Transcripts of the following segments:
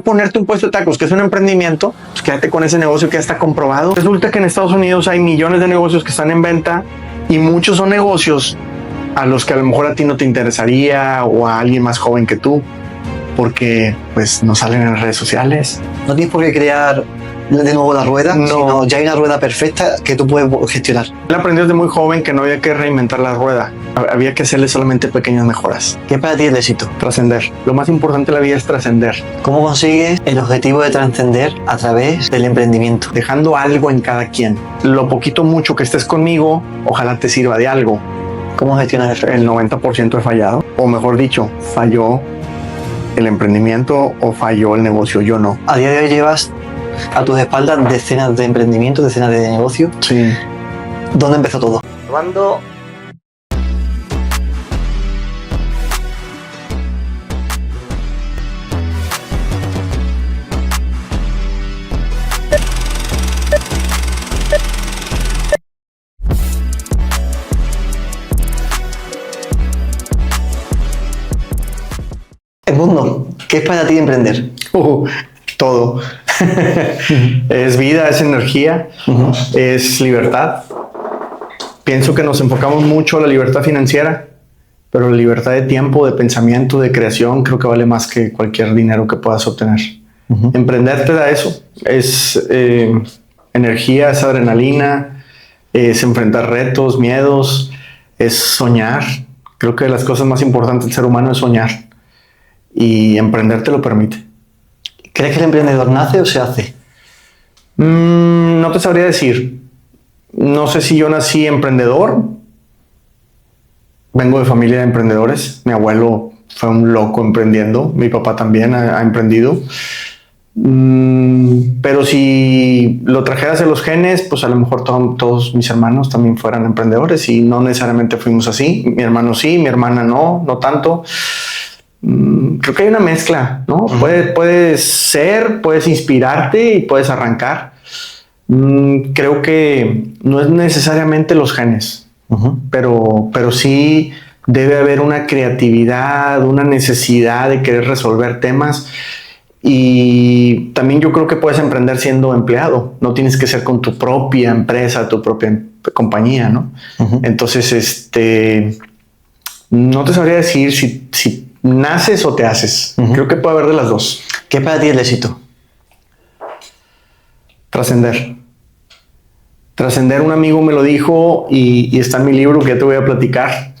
Ponerte un puesto de tacos, que es un emprendimiento, pues quédate con ese negocio que ya está comprobado. Resulta que en Estados Unidos hay millones de negocios que están en venta y muchos son negocios a los que a lo mejor a ti no te interesaría o a alguien más joven que tú, porque pues no salen en las redes sociales. No tienes por qué crear de nuevo la rueda, No. sino ya hay una rueda perfecta que tú puedes gestionar. Él aprendió desde muy joven que no había que reinventar la rueda, había que hacerle solamente pequeñas mejoras. ¿Qué es para ti el éxito? Trascender. Lo más importante de la vida es trascender, ¿Cómo consigues el objetivo de trascender a través del emprendimiento? dejando algo en cada quien. Lo poquito mucho que estés conmigo, ojalá te sirva de algo. ¿Cómo gestionas eso? El 90% he fallado, o mejor dicho, falló el emprendimiento o falló el negocio, yo no. A día de hoy llevas a tus espaldas decenas de emprendimientos, decenas de negocios. Sí. ¿Dónde empezó todo? Cuando Edmundo, ¿qué es para ti emprender? todo. Es vida, es energía, es libertad. Pienso que nos enfocamos mucho en la libertad financiera, pero la libertad de tiempo, de pensamiento, de creación, creo que vale más que cualquier dinero que puedas obtener. Emprender te da eso. Es energía, es adrenalina, es enfrentar retos, miedos, es soñar. Creo que las cosas más importantes del ser humano es soñar. Y emprender te lo permite. ¿Crees que el emprendedor nace o se hace? No te sabría decir. No sé si yo nací emprendedor. Vengo de familia de emprendedores. Mi abuelo fue un loco emprendiendo. Mi papá también ha emprendido. Pero si lo trajeras de los genes, pues a lo mejor todos mis hermanos también fueran emprendedores y no necesariamente fuimos así. Mi hermano sí, mi hermana no tanto. Creo que hay una mezcla, ¿no? Puedes ser, puedes inspirarte y puedes arrancar. Creo que no es necesariamente los genes, pero sí debe haber una creatividad, una necesidad de querer resolver temas. Y también yo creo que puedes emprender siendo empleado. No tienes que ser con tu propia empresa, tu propia compañía, ¿no? Entonces, no te sabría decir si naces o te haces. Creo que puede haber de las dos. ¿Qué es para ti el éxito? Trascender. Trascender, un amigo me lo dijo y está en mi libro que ya te voy a platicar.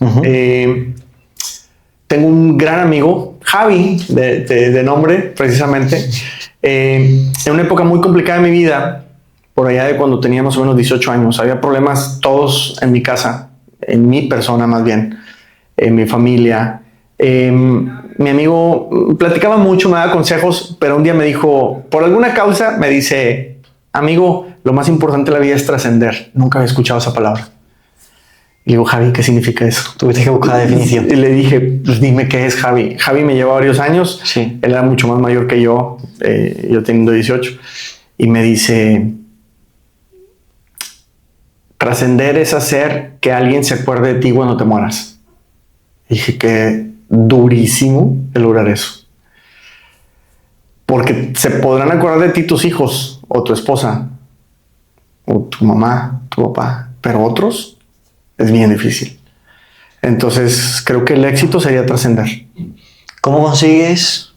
Tengo un gran amigo, Javi, de nombre, precisamente. En una época muy complicada de mi vida, por allá de cuando tenía más o menos 18 años, había problemas todos en mi casa, en mi persona más bien, en mi familia. Mi amigo platicaba mucho, me daba consejos, pero un día me dijo, por alguna causa, me dice, amigo, lo más importante de la vida es trascender. Nunca había escuchado esa palabra. Y le digo, Javi, ¿qué significa eso? Tuviste que buscar la definición. Y le dije, pues dime qué es Javi. Javi me lleva varios años. Sí. Él era mucho más mayor que yo teniendo 18. Y me dice, trascender es hacer que alguien se acuerde de ti cuando te mueras. Y dije que durísimo el lograr eso. Porque se podrán acordar de ti tus hijos o tu esposa o tu mamá, tu papá, pero otros es bien difícil. Entonces creo que el éxito sería trascender. ¿Cómo consigues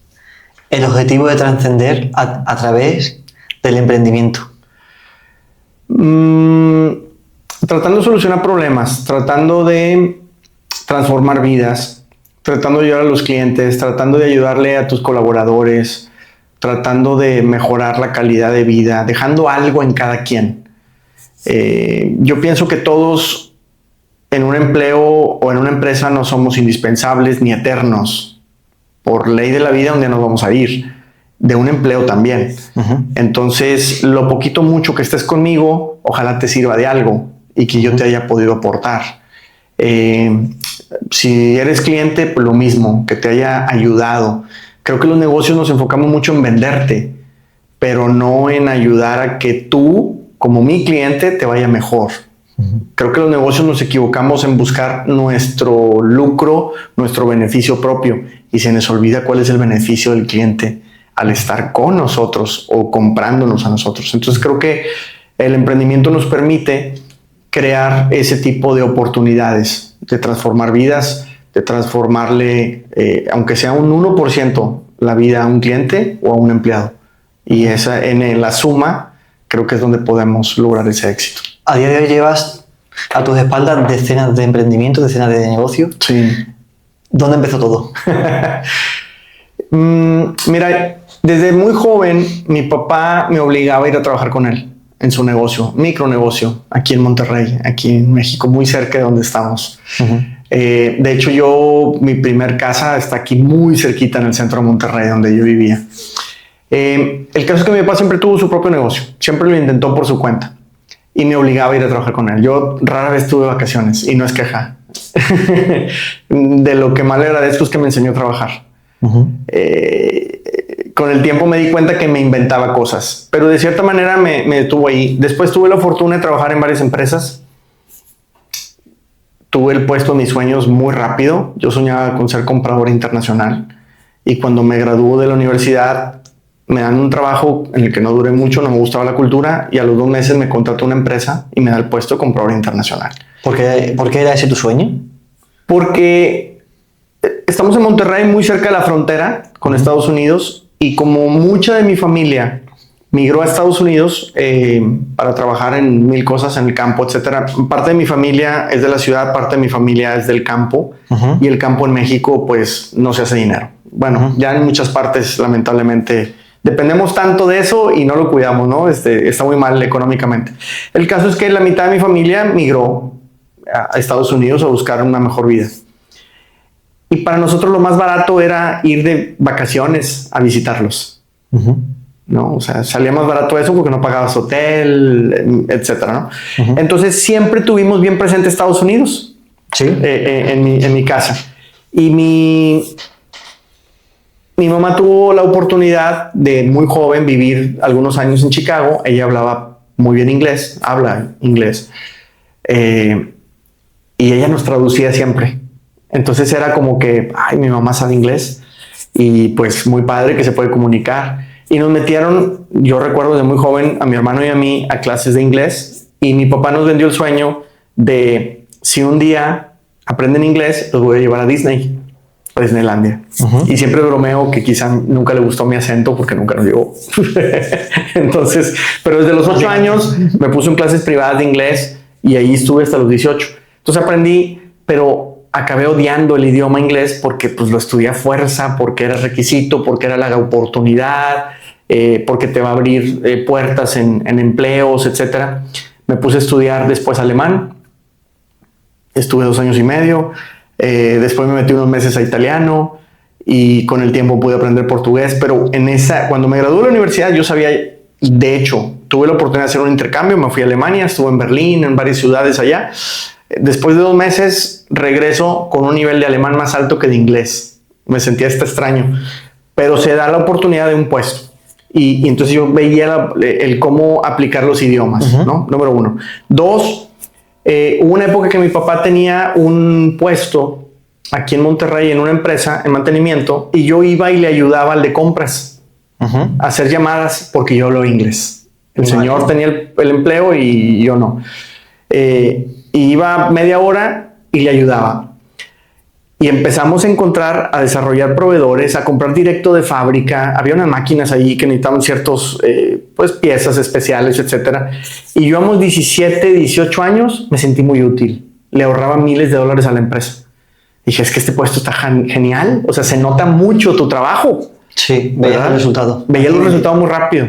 el objetivo de trascender a través del emprendimiento? Tratando de solucionar problemas, tratando de transformar vidas, tratando de ayudar a los clientes, tratando de ayudarle a tus colaboradores, tratando de mejorar la calidad de vida, dejando algo en cada quien. Yo pienso que todos en un empleo o en una empresa no somos indispensables ni eternos. Por ley de la vida, un día nos vamos a ir. De un empleo también. Entonces, lo poquito mucho que estés conmigo, ojalá te sirva de algo y que yo te haya podido aportar. Si eres cliente, pues lo mismo, que te haya ayudado. Creo que los negocios nos enfocamos mucho en venderte, pero no en ayudar a que tú, como mi cliente, te vaya mejor. Creo que los negocios nos equivocamos en buscar nuestro lucro, nuestro beneficio propio, y se nos olvida cuál es el beneficio del cliente al estar con nosotros o comprándonos a nosotros. Entonces creo que el emprendimiento nos permite crear ese tipo de oportunidades, de transformar vidas, de transformarle, aunque sea un 1%, la vida a un cliente o a un empleado. Y esa, en la suma, creo que es donde podemos lograr ese éxito. A día de hoy llevas a tus espaldas decenas de emprendimientos, decenas de negocios. Sí. ¿Dónde empezó todo? Mira, desde muy joven mi papá me obligaba a ir a trabajar con él en su negocio, micronegocio, aquí en Monterrey, aquí en México, muy cerca de donde estamos. De hecho, mi primer casa está aquí muy cerquita en el centro de Monterrey, donde yo vivía. El caso es que mi papá siempre tuvo su propio negocio, siempre lo intentó por su cuenta y me obligaba a ir a trabajar con él. Yo rara vez tuve vacaciones y no es queja. De lo que más le agradezco es que me enseñó a trabajar. Con el tiempo me di cuenta que me inventaba cosas, pero de cierta manera me detuvo ahí. Después tuve la fortuna de trabajar en varias empresas. Tuve el puesto de mis sueños muy rápido. Yo soñaba con ser comprador internacional y cuando me graduó de la universidad me dan un trabajo en el que no duré mucho, no me gustaba la cultura y a los 2 meses me contrató una empresa y me da el puesto de comprador internacional. ¿Por qué era ese tu sueño? Porque estamos en Monterrey, muy cerca de la frontera con Estados Unidos, y como mucha de mi familia migró a Estados Unidos para trabajar en 1000 cosas en el campo, etcétera. Parte de mi familia es de la ciudad, parte de mi familia es del campo, y el campo en México pues no se hace dinero. Bueno, ya en muchas partes lamentablemente dependemos tanto de eso y no lo cuidamos, ¿no? Está muy mal económicamente. El caso es que la mitad de mi familia migró a Estados Unidos a buscar una mejor vida. Y para nosotros lo más barato era ir de vacaciones a visitarlos. ¿No? O sea, salía más barato eso porque no pagabas hotel, etcétera, ¿no? Entonces siempre tuvimos bien presente Estados Unidos. Sí. En mi casa. Y mi mamá tuvo la oportunidad de muy joven vivir algunos años en Chicago. Ella hablaba muy bien inglés, habla inglés. Y ella nos traducía siempre. Entonces era como que, ay, mi mamá sabe inglés y pues muy padre que se puede comunicar. Y nos metieron, yo recuerdo de muy joven, a mi hermano y a mí a clases de inglés, y mi papá nos vendió el sueño de si un día aprenden inglés, los voy a llevar a Disney, a Disneylandia. Y siempre bromeo que quizá nunca le gustó mi acento porque nunca nos llegó. Entonces, pero desde los 8 años me puse en clases privadas de inglés y ahí estuve hasta los 18. Entonces aprendí, pero acabé odiando el idioma inglés porque pues lo estudié a fuerza, porque era requisito, porque era la oportunidad, porque te va a abrir puertas en empleos, etcétera. Me puse a estudiar después alemán. Estuve 2 años y medio. Después me metí unos meses a italiano y con el tiempo pude aprender portugués. Pero cuando me gradué de la universidad yo sabía, de hecho, tuve la oportunidad de hacer un intercambio. Me fui a Alemania, estuve en Berlín, en varias ciudades allá. Después de 2 meses regreso con un nivel de alemán más alto que de inglés. Me sentía extraño, pero se da la oportunidad de un puesto. Y entonces yo veía el cómo aplicar los idiomas, ¿no? Número 1. 2, hubo una época que mi papá tenía un puesto aquí en Monterrey en una empresa en mantenimiento y yo iba y le ayudaba al de compras a hacer llamadas porque yo hablo inglés. El señor tenía el empleo y yo no. Y iba media hora y le ayudaba. Y empezamos a a desarrollar proveedores, a comprar directo de fábrica. Había unas máquinas allí que necesitaban ciertos, pues piezas especiales, etcétera. Y yo a los 17, 18 años me sentí muy útil. Le ahorraba miles de dólares a la empresa. Dije, es que este puesto está genial. O sea, se nota mucho tu trabajo. Sí, veía el resultado. Veía los resultados muy rápido.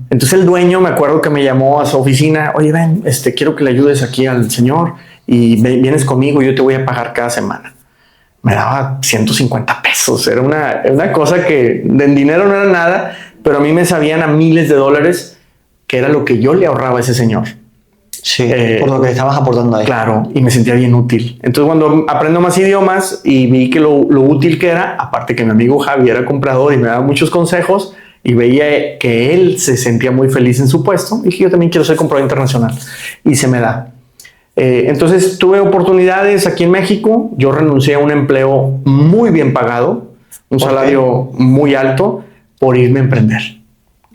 Entonces el dueño, me acuerdo que me llamó a su oficina. Oye, ven, quiero que le ayudes aquí al señor y vienes conmigo y yo te voy a pagar cada semana. Me daba 150 pesos. Era una cosa que en dinero no era nada, pero a mí me sabían a miles de dólares, que era lo que yo le ahorraba a ese señor. Sí, por lo que estabas aportando ahí. Claro, y me sentía bien útil. Entonces cuando aprendo más idiomas y vi que lo útil que era, aparte que mi amigo Javi era comprador y me daba muchos consejos y veía que él se sentía muy feliz en su puesto, dije yo también quiero ser comprador internacional y se me da. Entonces tuve oportunidades aquí en México. Yo renuncié a un empleo muy bien pagado, un salario muy alto, por irme a emprender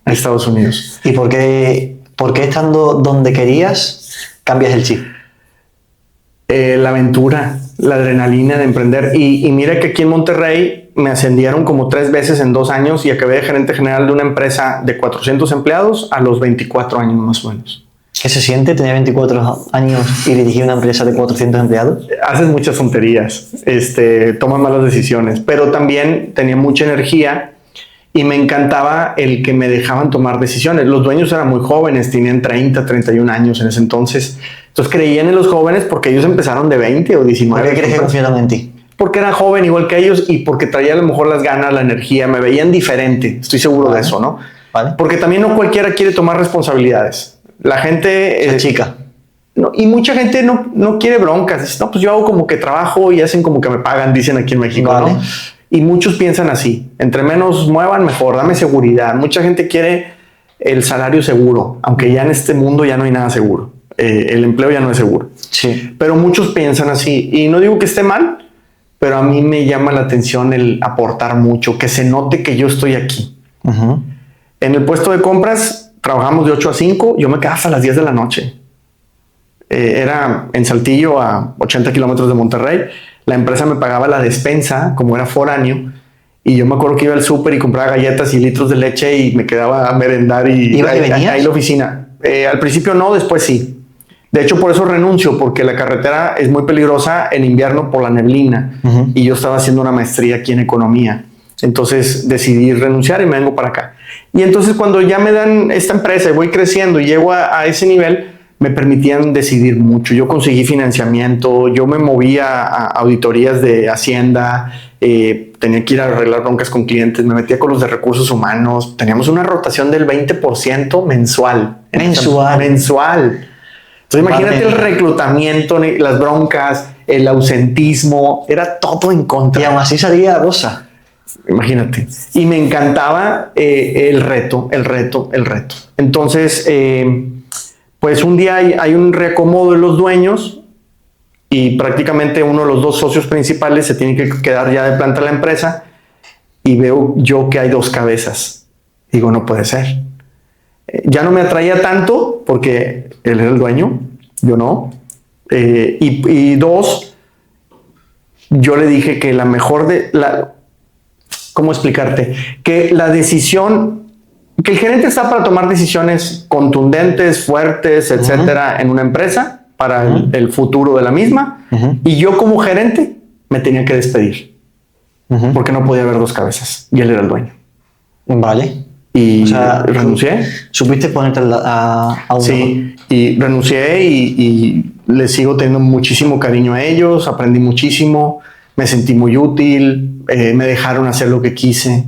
a Estados Unidos. ¿Y por qué estando donde querías cambias el chip? La aventura, la adrenalina de emprender. Y mira que aquí en Monterrey me ascendieron como 3 veces en 2 años y acabé de gerente general de una empresa de 400 empleados a los 24 años más o menos. ¿Qué se siente tener 24 años y dirigir una empresa de 400 empleados? Haces muchas tonterías, tomas malas decisiones, pero también tenía mucha energía y me encantaba el que me dejaban tomar decisiones. Los dueños eran muy jóvenes, tenían 30, 31 años en ese entonces. Entonces creían en los jóvenes porque ellos empezaron de 20 o 19. ¿Por qué crees que confiaron en ti? Porque era joven igual que ellos y porque traía a lo mejor las ganas, la energía, me veían diferente, estoy seguro de eso, ¿no? Vale. Porque también no cualquiera quiere tomar responsabilidades. La gente... chica. No, y mucha gente no quiere broncas. Dice, no, pues yo hago como que trabajo y hacen como que me pagan, dicen aquí en México, vale. ¿no? Y muchos piensan así. Entre menos muevan, mejor. Dame seguridad. Mucha gente quiere el salario seguro, aunque ya en este mundo ya no hay nada seguro. El empleo ya no es seguro. Sí. Pero muchos piensan así. Y no digo que esté mal, pero a mí me llama la atención el aportar mucho, que se note que yo estoy aquí. Uh-huh. En el puesto de compras trabajamos de 8 a 5, yo me quedaba hasta las 10 de la noche. Era en Saltillo, a 80 kilómetros de Monterrey. La empresa me pagaba la despensa, como era foráneo, y yo me acuerdo que iba al súper y compraba galletas y litros de leche y me quedaba a merendar y ¿Ibas y venías? ahí la oficina. Al principio no, después sí. De hecho, por eso renuncio, porque la carretera es muy peligrosa en invierno por la neblina. Uh-huh. Y yo estaba haciendo una maestría aquí en economía. Entonces decidí renunciar y me vengo para acá. Y entonces cuando ya me dan esta empresa y voy creciendo y llego a ese nivel, me permitían decidir mucho. Yo conseguí financiamiento, yo me movía a auditorías de Hacienda, tenía que ir a arreglar broncas con clientes, me metía con los de recursos humanos. Teníamos una rotación del 20% mensual. Mensual. Entonces imagínate el reclutamiento, las broncas, el ausentismo, era todo en contra. Y aún así salía rosa. Imagínate. Y me encantaba el reto. Entonces, pues un día hay un reacomodo de los dueños y prácticamente uno de los 2 socios principales se tiene que quedar ya de planta la empresa y veo yo que hay 2 cabezas. Digo, no puede ser. Ya no me atraía tanto porque él era el dueño, yo no. Y 2, yo le dije que la mejor ¿cómo explicarte? Que la decisión, que el gerente está para tomar decisiones contundentes, fuertes, etcétera, en una empresa para el futuro de la misma. Y yo como gerente me tenía que despedir porque no podía haber 2 cabezas y él era el dueño. Vale. Y o sea, renuncié. ¿Supiste ponerte a uno? Sí, y renuncié y le sigo teniendo muchísimo cariño a ellos, aprendí muchísimo, me sentí muy útil, me dejaron hacer lo que quise,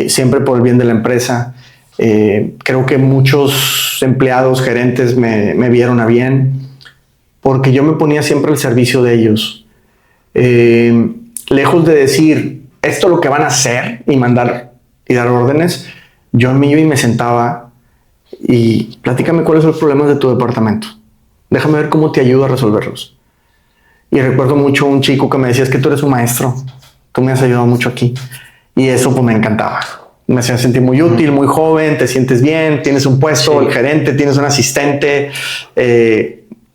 siempre por el bien de la empresa. Creo que muchos empleados, gerentes me vieron a bien, porque yo me ponía siempre al servicio de ellos. Lejos de decir, esto es lo que van a hacer y mandar y dar órdenes, yo me iba y me sentaba y platícame cuáles son los problemas de tu departamento. Déjame ver cómo te ayudo a resolverlos. Y recuerdo mucho un chico que me decía, es que tú eres un maestro, tú me has ayudado mucho aquí. Y eso pues me encantaba. Me hacía sentir muy útil, muy joven, te sientes bien, tienes un puesto, el gerente, tienes un asistente.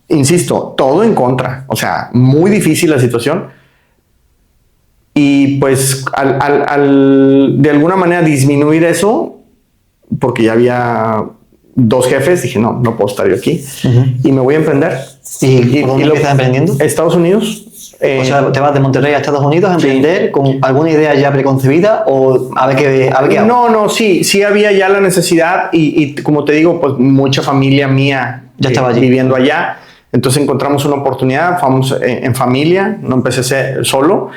Insisto, todo en contra. O sea, muy difícil la situación. Y pues al de alguna manera disminuir eso, porque ya había 2 jefes, dije, no puedo estar yo aquí. Y me voy a emprender. ¿Y por dónde empiezas emprendiendo? Estados Unidos. O sea, ¿te vas de Monterrey a Estados Unidos a emprender con alguna idea ya preconcebida o a ver qué hago? Sí había ya la necesidad y como te digo, pues mucha familia mía ya estaba allí, viviendo allá. Entonces encontramos una oportunidad, fuimos en familia, no empecé solo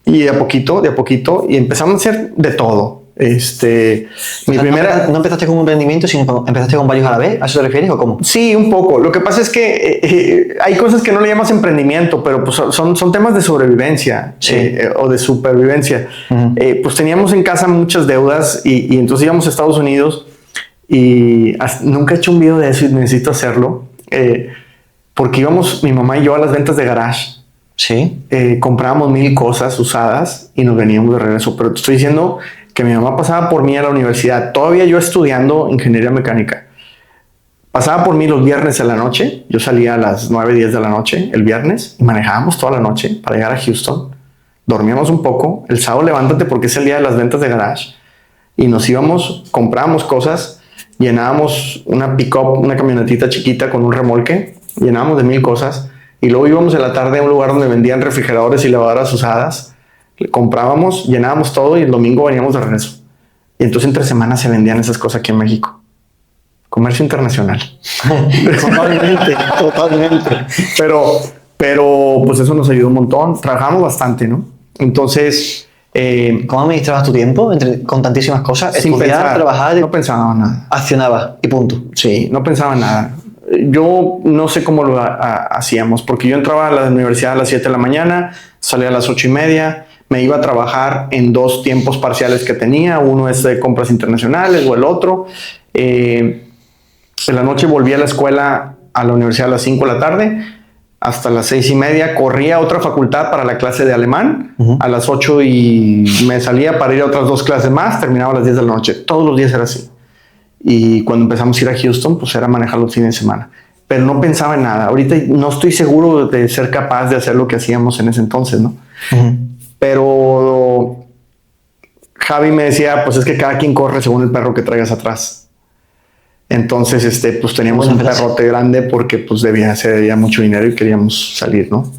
y de a poquito y empezamos a hacer de todo. No empezaste con un emprendimiento, sino empezaste con varios a la vez. ¿A eso te refieres o cómo? Sí, un poco. Lo que pasa es que hay cosas que no le llamas emprendimiento, pero pues son temas de sobrevivencia o de supervivencia. Pues teníamos en casa muchas deudas y entonces íbamos a Estados Unidos y nunca he hecho un video de eso y necesito hacerlo porque íbamos mi mamá y yo a las ventas de garage. Sí. Comprábamos 1000 cosas usadas y nos veníamos de regreso. Pero te estoy diciendo que mi mamá pasaba por mí a la universidad, todavía yo estudiando ingeniería mecánica. Pasaba por mí los viernes en la noche. Yo salía a las 9, 10 de la noche el viernes y manejábamos toda la noche para llegar a Houston. Dormíamos un poco. El sábado levántate porque es el día de las ventas de garage. Y nos íbamos, comprábamos cosas, llenábamos una pick-up, una camionetita chiquita con un remolque, llenábamos de 1000 cosas y luego íbamos en la tarde a un lugar donde vendían refrigeradores y lavadoras usadas. Comprábamos, llenábamos todo y el domingo veníamos de regreso. Y entonces entre semanas se vendían esas cosas aquí en México. Comercio internacional. Totalmente, totalmente. Pero pues eso nos ayudó un montón. Trabajamos bastante, ¿no? Entonces... ¿Cómo administrabas tu tiempo con tantísimas cosas? Sin Estudiar, pensar, trabajar, no pensaba en nada. Accionabas y punto. Sí, no pensaba en nada. Yo no sé cómo lo hacíamos, porque yo entraba a la universidad a las 7 de la mañana, salía a las 8:30, me iba a trabajar en 2 tiempos parciales que tenía, uno es de compras internacionales o el otro. En la noche volví a la escuela, a la universidad a las 5 de la tarde, hasta las 6:30, corría a otra facultad para la clase de alemán, a las 8 y me salía para ir a otras 2 clases más, terminaba a las 10 de la noche. Todos los días era así. Y cuando empezamos a ir a Houston, pues era manejar los fines de semana. Pero no pensaba en nada. Ahorita no estoy seguro de ser capaz de hacer lo que hacíamos en ese entonces, ¿no? Pero Javi me decía, pues es que cada quien corre según el perro que traigas atrás. Entonces, pues teníamos un perrote grande porque pues se debía mucho dinero y queríamos salir, ¿no?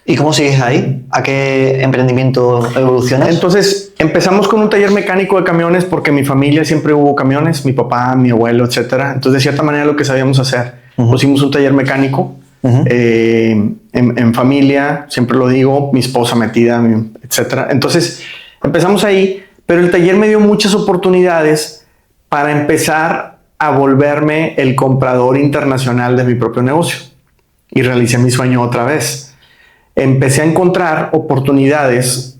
¿Y cómo sigues ahí? ¿A qué emprendimiento evolucionas? Entonces empezamos con un taller mecánico de camiones porque en mi familia siempre hubo camiones, mi papá, mi abuelo, etcétera. Entonces de cierta manera lo que sabíamos hacer, pusimos un taller mecánico en familia, siempre lo digo, mi esposa metida, etcétera. Entonces empezamos ahí, pero el taller me dio muchas oportunidades para empezar a volverme el comprador internacional de mi propio negocio y realicé mi sueño otra vez. Empecé a encontrar oportunidades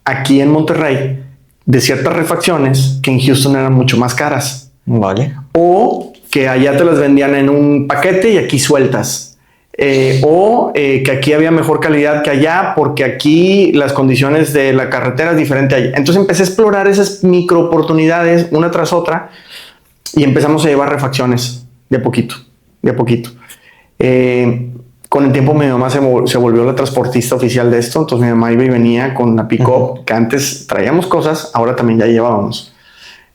aquí en Monterrey de ciertas refacciones que en Houston eran mucho más caras. Vale. O que allá te las vendían en un paquete y aquí sueltas. Que aquí había mejor calidad que allá porque aquí las condiciones de la carretera es diferente allá. Entonces empecé a explorar esas micro oportunidades una tras otra y empezamos a llevar refacciones de a poquito, de a poquito. Con el tiempo mi mamá se volvió la transportista oficial de esto, entonces mi mamá iba y venía con la pick-up, que antes traíamos cosas, ahora también ya llevábamos.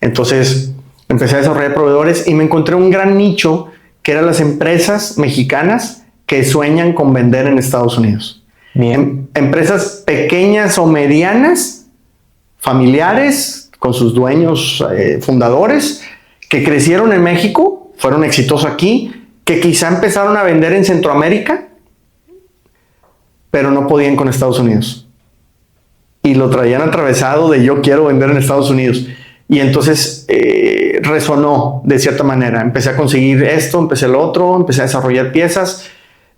Entonces empecé a desarrollar proveedores y me encontré un gran nicho que eran las empresas mexicanas que sueñan con vender en Estados Unidos. Bien. Empresas pequeñas o medianas, familiares, con sus dueños fundadores, que crecieron en México, fueron exitosos aquí, que quizá empezaron a vender en Centroamérica, pero no podían con Estados Unidos. Y lo traían atravesado de yo quiero vender en Estados Unidos. Y entonces resonó de cierta manera. Empecé a conseguir esto, empecé lo otro, empecé a desarrollar piezas.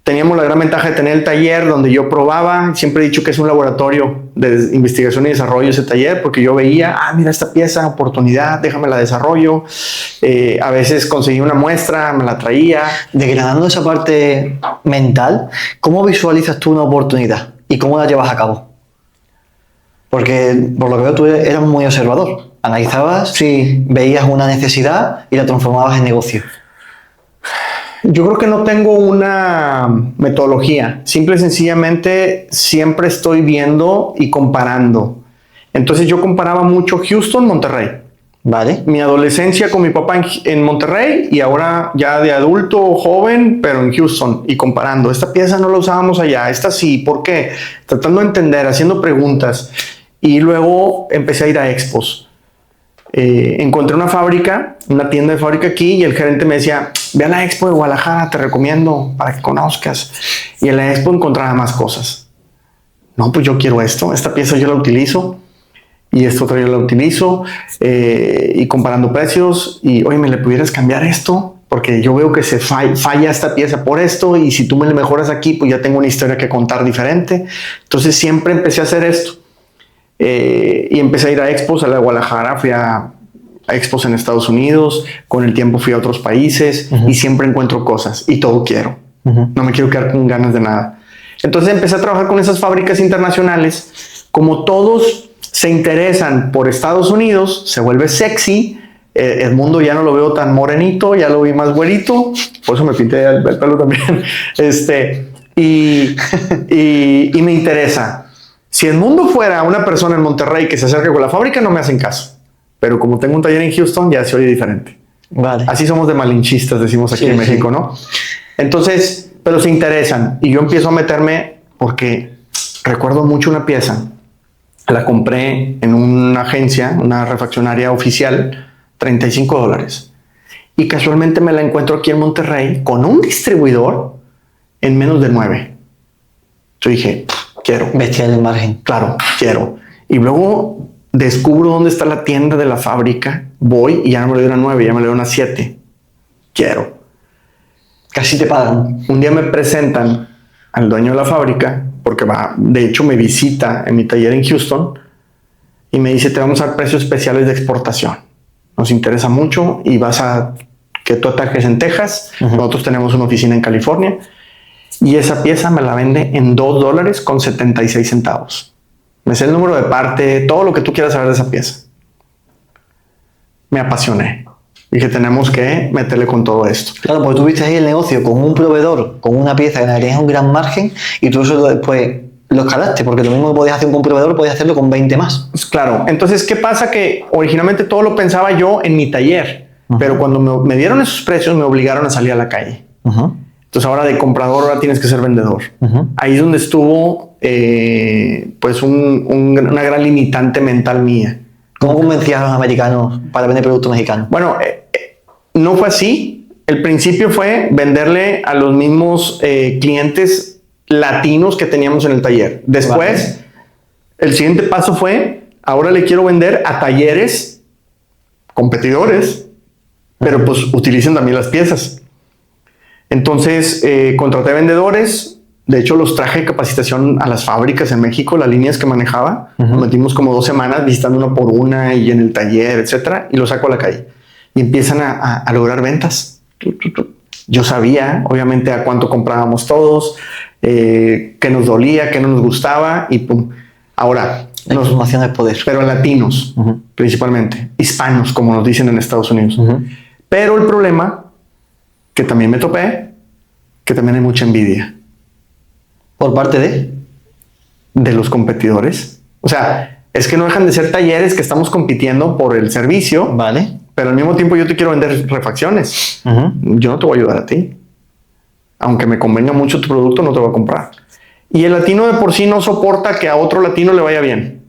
Teníamos la gran ventaja de tener el taller donde yo probaba. Siempre he dicho que es un laboratorio de investigación y desarrollo ese taller, porque yo veía, mira esta pieza, oportunidad, déjame la desarrollo. A veces conseguí una muestra, me la traía. Degradando esa parte mental, ¿cómo visualizas tú una oportunidad y cómo la llevas a cabo? Porque por lo que veo tú eras muy observador. Analizabas, sí, veías una necesidad y la transformabas en negocio. Yo creo que no tengo una metodología. Simple y sencillamente siempre estoy viendo y comparando. Entonces yo comparaba mucho Houston, Monterrey. Vale. Mi adolescencia con mi papá en Monterrey y ahora ya de adulto joven, pero en Houston y comparando. Esta pieza no la usábamos allá, esta sí, ¿por qué? Tratando de entender, haciendo preguntas. Y luego empecé a ir a expos. Encontré una tienda de fábrica aquí y el gerente me decía, ve a la expo de Guadalajara, te recomiendo para que conozcas. Y en la expo encontraba más cosas. No, pues yo quiero esto, esta pieza yo la utilizo y esto otra yo la utilizo y comparando precios y oye, ¿me le pudieras cambiar esto? Porque yo veo que se falla esta pieza por esto y si tú me le mejoras aquí, pues ya tengo una historia que contar diferente. Entonces siempre empecé a hacer esto. Y empecé a ir a expos, a la de Guadalajara, fui a expos en Estados Unidos, con el tiempo fui a otros países y siempre encuentro cosas y todo quiero. No me quiero quedar con ganas de nada. Entonces empecé a trabajar con esas fábricas internacionales. Como todos se interesan por Estados Unidos, se vuelve sexy. Edmundo ya no lo veo tan morenito, ya lo vi más güerito, por eso me pinté el pelo también. Y me interesa. Si Edmundo fuera una persona en Monterrey que se acerca con la fábrica, no me hacen caso. Pero como tengo un taller en Houston, ya se oye diferente. Vale. Así somos de malinchistas, decimos aquí en México, ¿no? Entonces, pero se interesan y yo empiezo a meterme porque recuerdo mucho una pieza. La compré en una agencia, una refaccionaria oficial, $35. Y casualmente me la encuentro aquí en Monterrey con un distribuidor en menos de 9. Yo dije, quiero. Bestial el margen. Claro, quiero. Y luego descubro dónde está la tienda de la fábrica. Voy y ya no me lo dieron a 9, ya me lo dieron a 7. Quiero. Casi te pagan. Un día me presentan al dueño de la fábrica, porque de hecho me visita en mi taller en Houston y me dice, te vamos a dar precios especiales de exportación. Nos interesa mucho y vas a que tú ataques en Texas. Nosotros tenemos una oficina en California y esa pieza me la vende en $2.76. Me sé el número de parte, todo lo que tú quieras saber de esa pieza. Me apasioné. Dije, tenemos que meterle con todo esto. Claro, porque tú viste ahí el negocio con un proveedor, con una pieza que tenías un gran margen y tú eso después lo escalaste, porque lo mismo que podías hacer con un proveedor, podías hacerlo con 20 más. Pues claro. Entonces, ¿qué pasa? Que originalmente todo lo pensaba yo en mi taller, pero cuando me dieron esos precios me obligaron a salir a la calle. Entonces ahora de comprador ahora tienes que ser vendedor. Ahí es donde estuvo pues una gran limitante mental mía. ¿Cómo convencías a los americanos para vender productos mexicanos? Bueno, no fue así. El principio fue venderle a los mismos clientes latinos que teníamos en el taller. Después, el siguiente paso fue, ahora le quiero vender a talleres competidores, pero pues utilicen también las piezas. Entonces, contraté vendedores. De hecho, los traje de capacitación a las fábricas en México, las líneas que manejaba. Nos metimos como 2 semanas visitando una por una y en el taller, etcétera, y los saco a la calle. Y empiezan a lograr ventas. Yo sabía, obviamente, a cuánto comprábamos todos, qué nos dolía, qué no nos gustaba, y pum. Ahora, la información es poder. Pero latinos, principalmente, hispanos, como nos dicen en Estados Unidos. Pero el problema, que también me topé, que también hay mucha envidia. ¿Por parte de los competidores? O sea, es que no dejan de ser talleres que estamos compitiendo por el servicio. Vale. Pero al mismo tiempo yo te quiero vender refacciones. Yo no te voy a ayudar a ti. Aunque me convenga mucho tu producto, no te voy a comprar. Y el latino de por sí no soporta que a otro latino le vaya bien.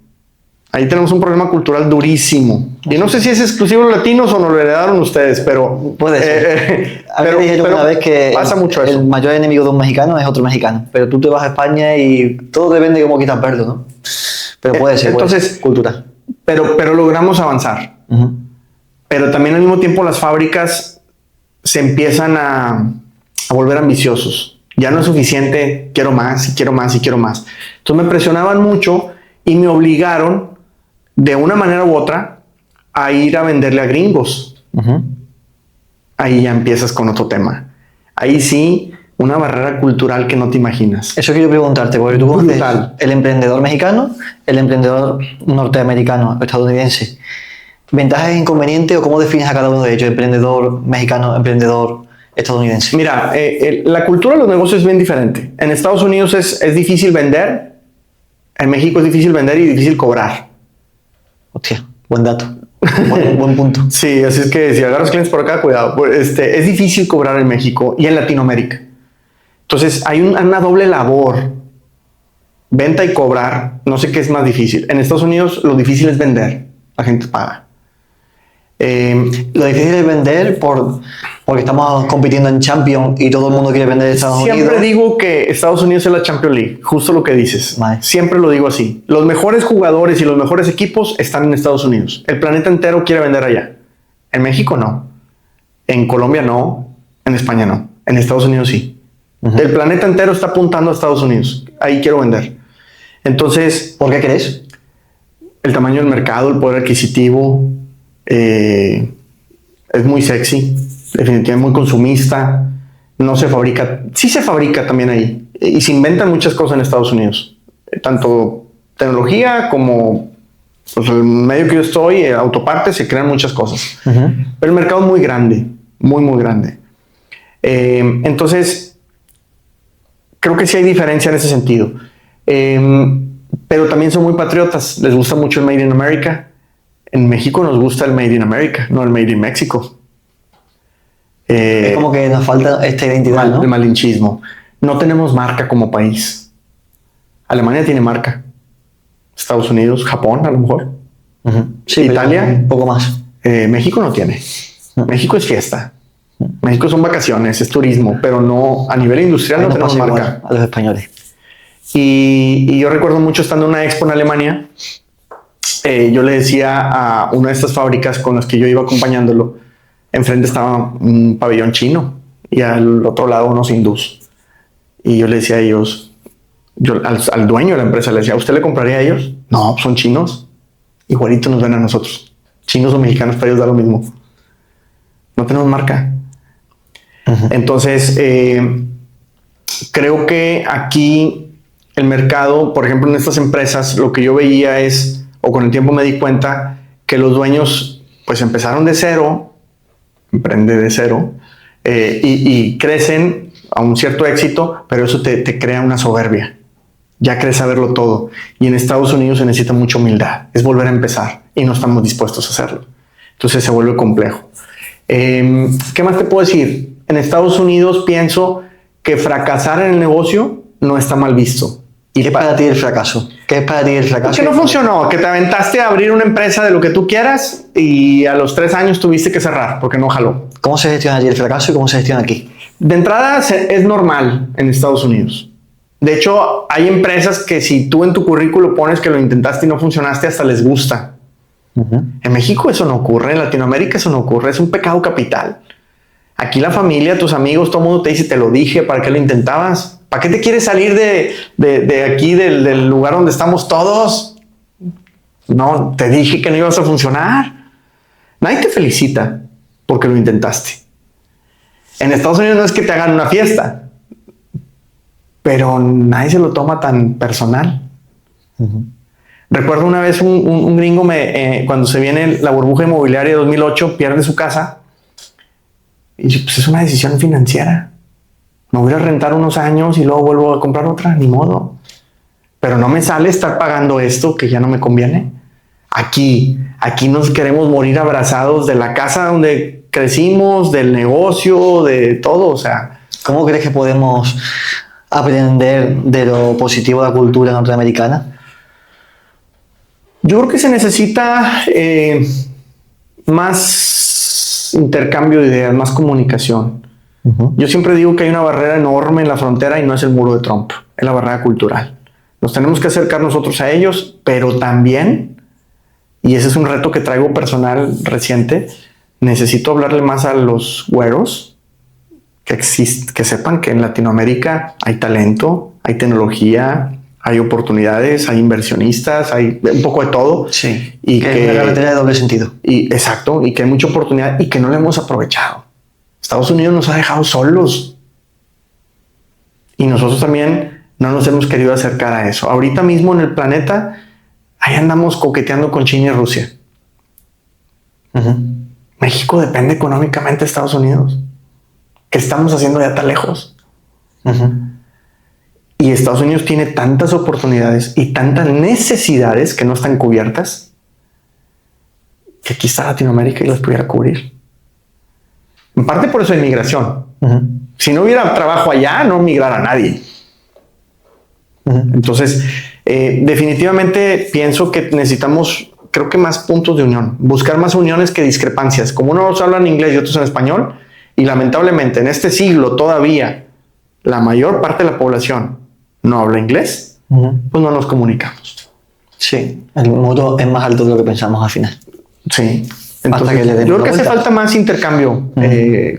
Ahí tenemos un problema cultural durísimo. Y no sé si es exclusivo de los latinos o nos lo heredaron ustedes, pero... Puede ser. A mí me dijeron una vez que pasa mucho eso. El mayor enemigo de un mexicano es otro mexicano. Pero tú te vas a España y todo depende de cómo quitas verlo, ¿no? Pero puede ser. Entonces, cultura. Pero logramos avanzar. Pero también al mismo tiempo las fábricas se empiezan a volver ambiciosos. Ya no es suficiente, quiero más y quiero más y quiero más. Entonces me presionaban mucho y me obligaron de una manera u otra a ir a venderle a gringos. Ahí ya empiezas con otro tema. Ahí sí, una barrera cultural que no te imaginas. Eso quiero preguntarte, porque tú conoces el emprendedor mexicano, el emprendedor norteamericano, estadounidense. ¿Ventajas e inconvenientes o cómo defines a cada uno de ellos? Emprendedor mexicano, emprendedor estadounidense. Mira, la cultura de los negocios es bien diferente. En Estados Unidos es difícil vender. En México es difícil vender y difícil cobrar. Hostia, buen dato. Buen punto. Sí, así es que si agarras clientes por acá, cuidado. Es difícil cobrar en México y en Latinoamérica. Entonces hay una doble labor. Venta y cobrar. No sé qué es más difícil. En Estados Unidos lo difícil es vender. La gente paga. Lo difícil es vender porque estamos compitiendo en Champions y todo el mundo quiere vender en Estados Unidos. Siempre digo que Estados Unidos es la Champions League, justo lo que dices. Vale. Siempre lo digo así. Los mejores jugadores y los mejores equipos están en Estados Unidos. El planeta entero quiere vender allá. En México no. En Colombia no. En España no. En Estados Unidos sí. El planeta entero está apuntando a Estados Unidos. Ahí quiero vender. Entonces, ¿por qué crees? El tamaño del mercado, el poder adquisitivo, es muy sexy, definitivamente muy consumista, no se fabrica, sí se fabrica también ahí, y se inventan muchas cosas en Estados Unidos, tanto tecnología como Pues el medio que yo estoy, autopartes, se crean muchas cosas. Ujú. Pero el mercado es muy grande, muy, muy grande. Entonces, creo que sí hay diferencia en ese sentido. Pero también son muy patriotas. Les gusta mucho el Made in America. En México nos gusta el Made in America, no el Made in México. Es como que nos falta esta identidad, ¿no? El malinchismo. No tenemos marca como país. Alemania tiene marca. Estados Unidos, Japón, a lo mejor. Ujú. Sí, Italia. pero un poco más. México no tiene. México es fiesta. México son vacaciones, es turismo, pero no a nivel industrial Ahí no nos tenemos pasa igual marca. a los españoles. Y yo recuerdo mucho estando en una expo en Alemania, yo le decía a una de estas fábricas con las que yo iba acompañándolo, enfrente estaba un pabellón chino y al otro lado unos hindús. Y yo le decía a ellos, al dueño de la empresa le decía, ¿a usted le compraría a ellos? No, son chinos. Igualito nos ven a nosotros. Chinos o mexicanos, para ellos da lo mismo. No tenemos marca. Ujú. Entonces, creo que aquí el mercado, por ejemplo, en estas empresas, lo que yo veía es, o con el tiempo me di cuenta, que los dueños pues empezaron de cero, emprende de cero, y crecen a un cierto éxito, pero eso te crea una soberbia. Ya crees saberlo todo. Y en Estados Unidos se necesita mucha humildad. Es volver a empezar y no estamos dispuestos a hacerlo. Entonces se vuelve complejo. ¿Qué más te puedo decir? En Estados Unidos pienso que fracasar en el negocio no está mal visto. ¿Y qué es para ti el fracaso? ¿Qué es para ti el fracaso? Que no funcionó, que te aventaste a abrir una empresa de lo que tú quieras y a los 3 años tuviste que cerrar porque no jaló. ¿Cómo se gestiona allí el fracaso y cómo se gestiona aquí? De entrada es normal en Estados Unidos. De hecho, hay empresas que si tú en tu currículo pones que lo intentaste y no funcionaste, hasta les gusta. Ujú. En México eso no ocurre, en Latinoamérica eso no ocurre, es un pecado capital. Aquí la familia, tus amigos, todo el mundo te dice, te lo dije, ¿para qué lo intentabas? ¿Para qué te quieres salir de aquí, del lugar donde estamos todos? No, te dije que no ibas a funcionar. Nadie te felicita porque lo intentaste. En Estados Unidos no es que te hagan una fiesta, pero nadie se lo toma tan personal. Ujú. Recuerdo una vez un gringo, cuando se viene la burbuja inmobiliaria de 2008, pierde su casa. Y yo, pues es una decisión financiera. Me voy a rentar unos años y luego vuelvo a comprar otra, ni modo. Pero no me sale estar pagando esto que ya no me conviene. Aquí nos queremos morir abrazados de la casa donde crecimos, del negocio, de todo. O sea, ¿Cómo crees que podemos aprender de lo positivo de la cultura norteamericana? yo creo que se necesita más intercambio de ideas, más comunicación. Ujú. Yo siempre digo que hay una barrera enorme en la frontera y no es el muro de Trump, es la barrera cultural. Nos tenemos que acercar nosotros a ellos, pero también, y ese es un reto que traigo personal reciente, necesito hablarle más a los güeros, que sepan que en Latinoamérica hay talento, hay tecnología, hay oportunidades, hay inversionistas, hay un poco de todo. Sí, Y que es una carretera de doble sentido. Exacto, y que hay mucha oportunidad y que no la hemos aprovechado. Estados Unidos nos ha dejado solos. Y nosotros también no nos hemos querido acercar a eso. Ahorita mismo en el planeta, ahí andamos coqueteando con China y Rusia. Ujú. México depende económicamente de Estados Unidos. ¿Qué estamos haciendo ya tan lejos? Ujú. Y Estados Unidos tiene tantas oportunidades y tantas necesidades que no están cubiertas, que aquí está Latinoamérica y las pudiera cubrir. En parte por eso hay migración. Ujú. Si no hubiera trabajo allá, no migrara nadie. Ujú. Entonces, definitivamente pienso que necesitamos, creo que más puntos de unión, buscar más uniones que discrepancias. Como unos hablan inglés y otros en español, y lamentablemente en este siglo todavía la mayor parte de la población no habla inglés, Ujú. pues no nos comunicamos. Sí, el muro es más alto de lo que pensamos al final. Sí. Hasta Entonces, que le demos yo creo la que hace vuelta. falta más intercambio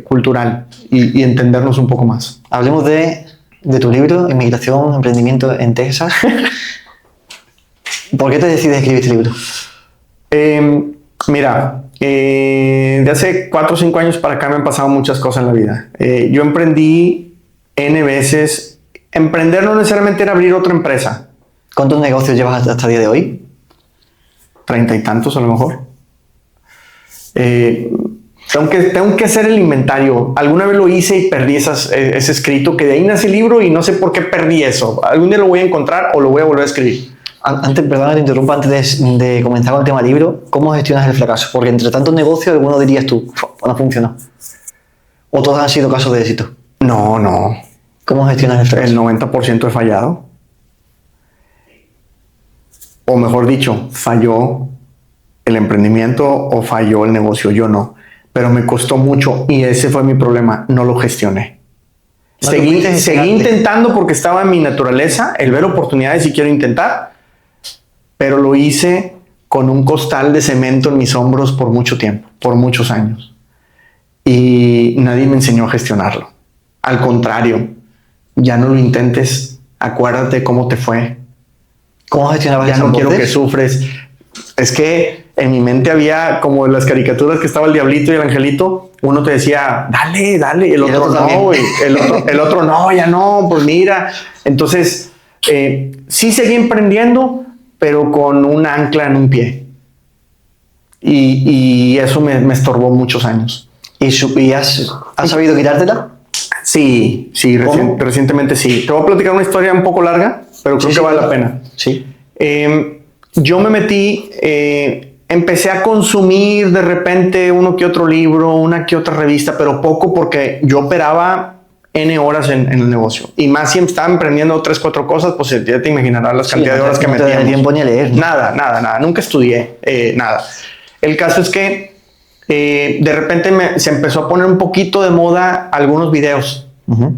cultural y entendernos un poco más. Hablemos de tu libro, Inmigración, Emprendimiento en Texas. ¿Por qué te decides escribir este libro? Mira, de hace 4 o 5 años para acá me han pasado muchas cosas en la vida. Yo emprendí N veces. Emprender no necesariamente era abrir otra empresa. ¿Cuántos negocios llevas hasta el día de hoy? 30 y tantos a lo mejor. Tengo que hacer el inventario. Alguna vez lo hice y perdí ese escrito, que de ahí nace el libro y no sé por qué perdí eso. Algún día lo voy a encontrar o lo voy a volver a escribir. Antes, perdona, te interrumpo antes de comenzar con el tema libro. ¿Cómo gestionas el fracaso? Porque entre tantos negocios, alguno dirías tú, no funcionó. ¿O todos han sido casos de éxito? No. ¿Cómo gestionas el fracaso? El 90% he fallado. O mejor dicho, falló el emprendimiento o falló el negocio. Yo no. Pero me costó mucho y ese fue mi problema. No lo gestioné. Seguí intentando porque estaba en mi naturaleza el ver oportunidades y quiero intentar. Pero lo hice con un costal de cemento en mis hombros por mucho tiempo, por muchos años. Y nadie me enseñó a gestionarlo. Al contrario, ya no lo intentes. Acuérdate cómo te fue. ¿Cómo gestionabas ya eso? No quiero que sufres. Es que en mi mente había como las caricaturas que estaba el diablito y el angelito. Uno te decía, dale, y el otro no. El otro no, ya no, pues mira. Entonces, sí seguí emprendiendo, pero con un ancla en un pie. Y eso me estorbó muchos años. ¿Y has sabido quitártela? Sí, recientemente sí. Te voy a platicar una historia un poco larga, pero creo que vale la pena. Sí. Yo me metí, empecé a consumir de repente uno que otro libro, una que otra revista, pero poco porque yo operaba N horas en el negocio. Y más si estaba emprendiendo 3, 4 cosas, pues ya te imaginarás las cantidades de horas que metíamos. No te da tiempo ni a leer. Nada. Nunca estudié, nada. El caso es que de repente se empezó a poner un poquito de moda algunos videos. Uh-huh.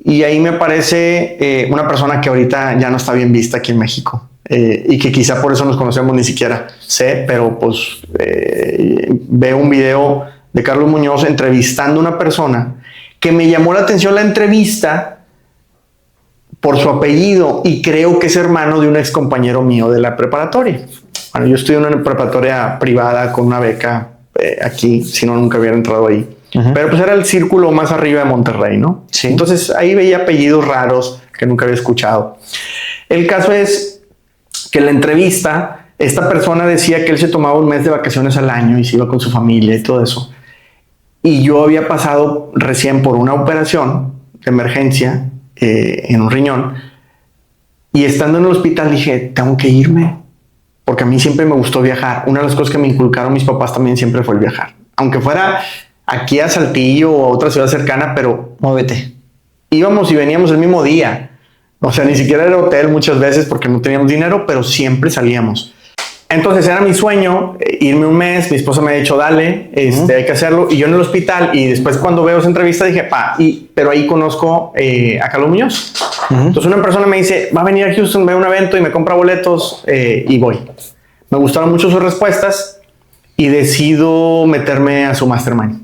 Y ahí me aparece una persona que ahorita ya no está bien vista aquí en México. Y que quizá por eso nos conocemos, ni siquiera sé, pero pues veo un video de Carlos Muñoz entrevistando a una persona que me llamó la atención la entrevista por su apellido y creo que es hermano de un ex compañero mío de la preparatoria. Bueno, yo estudié en una preparatoria privada con una beca aquí, si no nunca hubiera entrado ahí. Uh-huh. Pero pues era el círculo más arriba de Monterrey, ¿no? Sí. Entonces ahí veía apellidos raros que nunca había escuchado. El caso es que en la entrevista esta persona decía que él se tomaba un mes de vacaciones al año y se iba con su familia y todo eso. Y yo había pasado recién por una operación de emergencia en un riñón. Y estando en el hospital dije, tengo que irme. Porque a mí siempre me gustó viajar. Una de las cosas que me inculcaron mis papás también siempre fue el viajar. Aunque fuera aquí a Saltillo o a otra ciudad cercana, pero muévete. Íbamos y veníamos el mismo día. O sea, ni siquiera era hotel muchas veces porque no teníamos dinero, pero siempre salíamos. Entonces era mi sueño irme un mes. Mi esposa me ha dicho, dale, hay que hacerlo. Y yo en el hospital, y después cuando veo esa entrevista dije, pero ahí conozco a Carlos Muñoz. Entonces una persona me dice, va a venir a Houston, ve a un evento y me compra boletos y voy. Me gustaron mucho sus respuestas y decido meterme a su mastermind.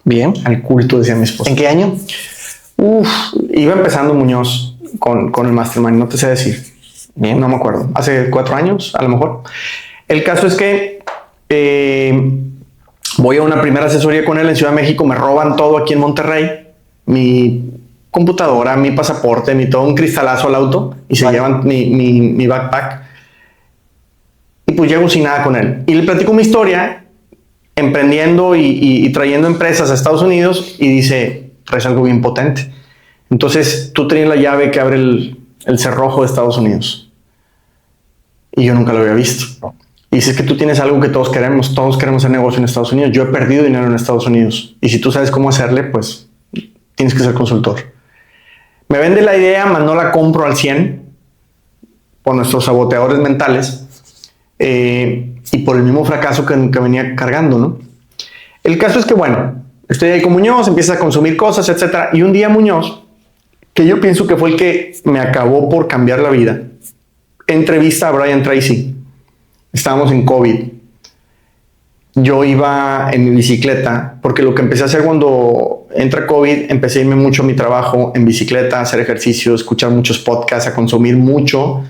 Bien. Al culto, decía mi esposa. ¿En qué año? Iba empezando Muñoz con el mastermind, no te sé decir. Bien. No me acuerdo. Hace 4 años, a lo mejor. El caso es que voy a una primera asesoría con él en Ciudad de México, me roban todo aquí en Monterrey, mi computadora, mi pasaporte, todo un cristalazo al auto y se llevan mi backpack. Y pues llego sin nada con él. Y le platico mi historia, emprendiendo y trayendo empresas a Estados Unidos y dice, traes algo bien potente. Entonces tú tenías la llave que abre el cerrojo de Estados Unidos. Y yo nunca lo había visto. Y dices que tú tienes algo que todos queremos hacer negocio en Estados Unidos. Yo he perdido dinero en Estados Unidos. Y si tú sabes cómo hacerle, pues tienes que ser consultor. Me vende la idea, mas no la compro al 100 por nuestros saboteadores mentales y por el mismo fracaso que venía cargando, ¿no? El caso es que, bueno, estoy ahí con Muñoz, empieza a consumir cosas, etcétera. Y un día Muñoz, que yo pienso que fue el que me acabó por cambiar la vida, entrevista a Brian Tracy. Estábamos en COVID. Yo iba en mi bicicleta, porque lo que empecé a hacer cuando entra COVID, empecé a irme mucho a mi trabajo en bicicleta, a hacer ejercicio, escuchar muchos podcasts, a consumir mucho,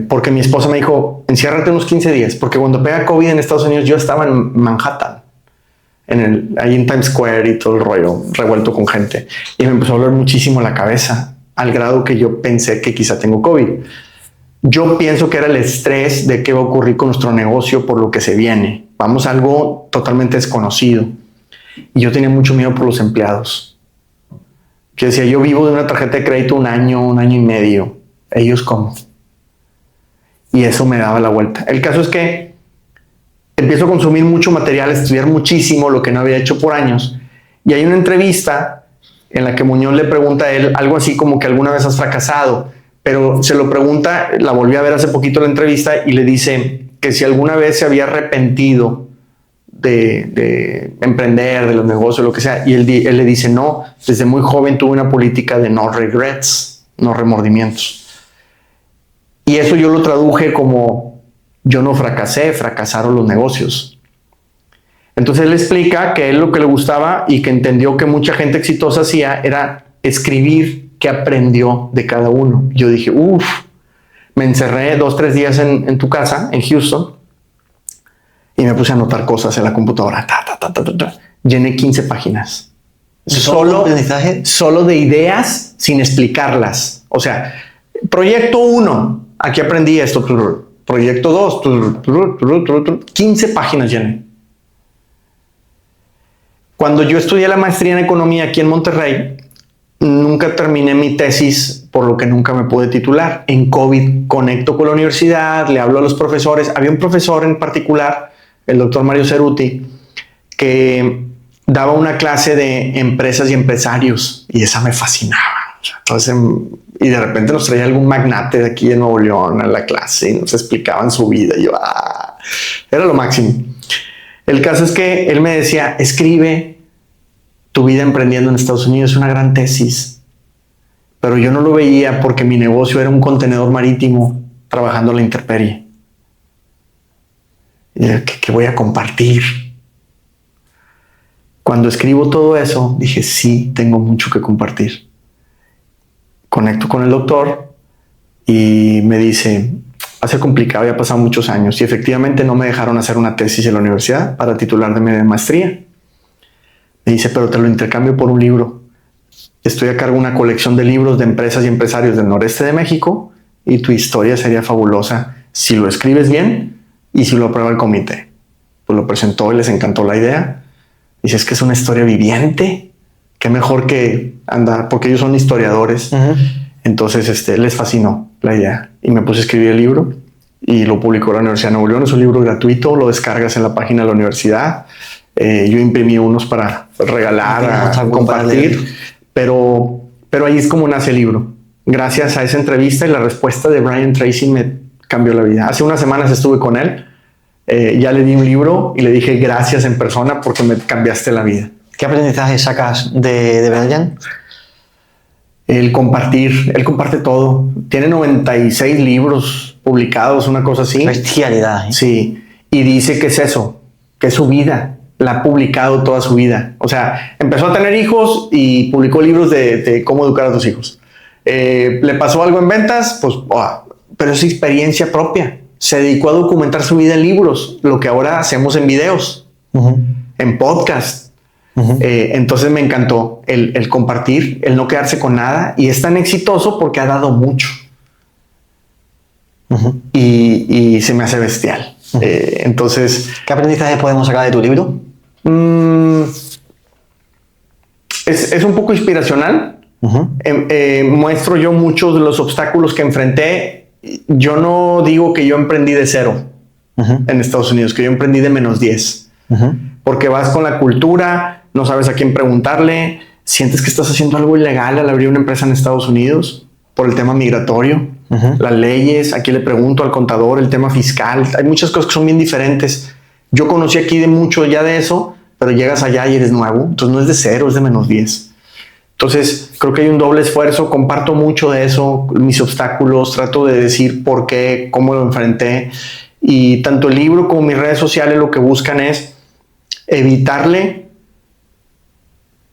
porque mi esposa me dijo, enciérrate unos 15 días, porque cuando pega COVID en Estados Unidos, yo estaba en Manhattan, ahí en Times Square y todo el rollo, revuelto con gente, y me empezó a doler muchísimo la cabeza, al grado que yo pensé que quizá tengo COVID. Yo pienso que era el estrés de qué va a ocurrir con nuestro negocio por lo que se viene. Vamos a algo totalmente desconocido. Y yo tenía mucho miedo por los empleados. Que decía, yo vivo de una tarjeta de crédito un año y medio. ¿Ellos cómo? Y eso me daba la vuelta. El caso es que empiezo a consumir mucho material, a estudiar muchísimo, lo que no había hecho por años. Y hay una entrevista en la que Muñoz le pregunta a él algo así como que alguna vez has fracasado, pero se lo pregunta, la volví a ver hace poquito la entrevista y le dice que si alguna vez se había arrepentido de emprender, de los negocios, lo que sea, y él le dice no, desde muy joven tuve una política de no regrets, no remordimientos. Y eso yo lo traduje como yo no fracasé, fracasaron los negocios. Entonces él explica que él lo que le gustaba y que entendió que mucha gente exitosa hacía era escribir qué aprendió de cada uno. Yo dije, me encerré 2-3 días en tu casa, en Houston, y me puse a anotar cosas en la computadora. Llené 15 páginas. Solo de ideas sin explicarlas. O sea, proyecto 1, aquí aprendí esto. Proyecto 2, 15 páginas llené. Cuando yo estudié la maestría en economía aquí en Monterrey, nunca terminé mi tesis, por lo que nunca me pude titular. En COVID conecto con la universidad, le hablo a los profesores. Había un profesor en particular, el doctor Mario Ceruti, que daba una clase de empresas y empresarios y esa me fascinaba. Entonces, y de repente nos traía algún magnate de aquí de Nuevo León a la clase y nos explicaban su vida. Y yo, era lo máximo. El caso es que él me decía, escribe tu vida emprendiendo en Estados Unidos, es una gran tesis. Pero yo no lo veía porque mi negocio era un contenedor marítimo trabajando a la intemperie. Y ¿qué voy a compartir? Cuando escribo todo eso, dije, sí, tengo mucho que compartir. Conecto con el doctor y me dice, va a ser complicado, ya han pasado muchos años y efectivamente no me dejaron hacer una tesis en la universidad para titularme de maestría. Me dice, pero te lo intercambio por un libro. Estoy a cargo de una colección de libros de empresas y empresarios del noreste de México y tu historia sería fabulosa si lo escribes bien y si lo aprueba el comité. Pues lo presentó y les encantó la idea. Dice, es que es una historia viviente. Qué mejor que andar, porque ellos son historiadores. Entonces les fascinó la idea y me puse a escribir el libro y lo publicó la Universidad de Nuevo León. Es un libro gratuito, lo descargas en la página de la universidad. Yo imprimí unos para regalar, a compartir, pero ahí es como nace el libro. Gracias a esa entrevista y la respuesta de Brian Tracy me cambió la vida. Hace unas semanas estuve con él, ya le di un libro y le dije gracias en persona porque me cambiaste la vida. ¿Qué aprendizaje sacas de Brian? El compartir, él comparte todo. Tiene 96 libros publicados, una cosa así. Bestialidad. Sí, y dice que es eso, que es su vida. La ha publicado toda su vida. O sea, empezó a tener hijos y publicó libros de cómo educar a tus hijos. Le pasó algo en ventas, pues, pero es experiencia propia. Se dedicó a documentar su vida en libros, lo que ahora hacemos en videos, en podcast. Entonces me encantó el compartir, el no quedarse con nada y es tan exitoso porque ha dado mucho. Y se me hace bestial. Entonces, ¿qué aprendizaje podemos sacar de tu libro? Es un poco inspiracional. Muestro yo muchos de los obstáculos que enfrenté. Yo no digo que yo emprendí de cero en Estados Unidos, que yo emprendí de -10. Porque vas con la cultura, no sabes a quién preguntarle, sientes que estás haciendo algo ilegal al abrir una empresa en Estados Unidos por el tema migratorio, las leyes, a quién le pregunto, al contador, el tema fiscal. Hay muchas cosas que son bien diferentes. Yo conocí aquí de mucho ya de eso, pero llegas allá y eres nuevo. Entonces no es de cero, es de -10. Entonces creo que hay un doble esfuerzo. Comparto mucho de eso, mis obstáculos, trato de decir por qué, cómo lo enfrenté. Y tanto el libro como mis redes sociales lo que buscan es evitarle